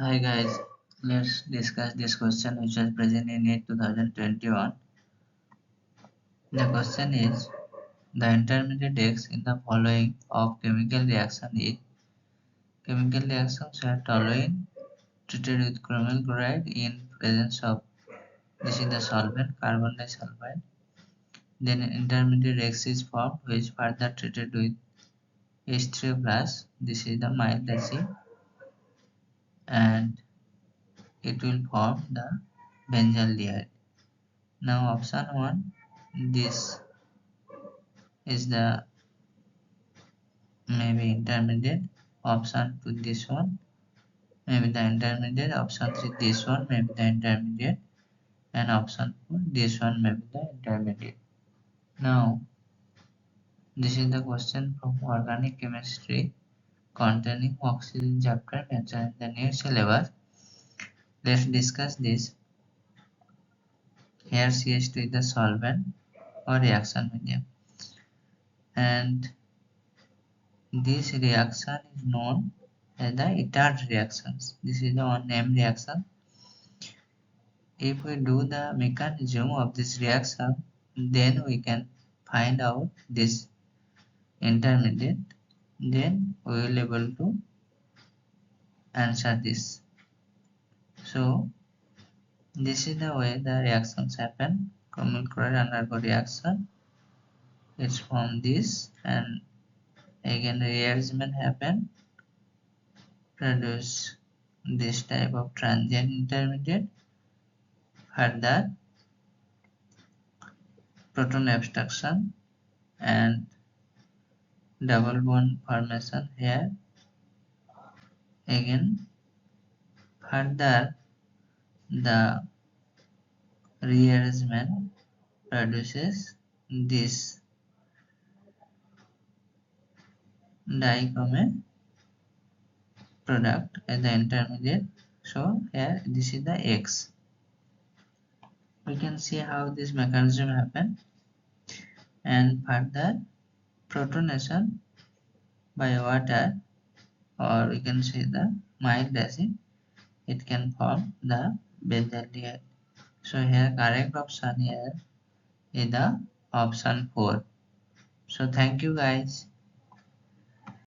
Hi guys, let's discuss this question which was present in NEET 2021. The question is, the intermediate X in the following of chemical reaction is chemical reactions where toluene treated with chromyl chloride in presence of, this is the solvent, carbon disulfide. Then intermediate X is formed which further treated with H3 plus, this is the mild acid, and it will form the benzaldehyde. Now option 1, this is the maybe intermediate, option 2 this one, maybe the intermediate, option 3 this one, maybe the intermediate, and option 4 this one, maybe the intermediate. Now this is the question from organic chemistry containing oxygen chapter mentioned in the new syllabus. Let's discuss this. Here CH2 is the solvent or reaction medium, and this reaction is known as the Itard reactions. This is the one name reaction. If we do the mechanism of this reaction, then we can find out this intermediate, then we will able to answer this. So this is the way the reactions happen. Chromyl chloride undergo reaction, it's from this, and again rearrangement happen, produce this type of transient intermediate. Further proton abstraction and double bond formation here. Again further the rearrangement produces this dichromic product as the intermediate. So here this is the X. We can see how this mechanism happen, and further protonation by water, or we can say the mild acid, it can form the benzaldehyde. So here correct option here is the option 4. So thank you guys.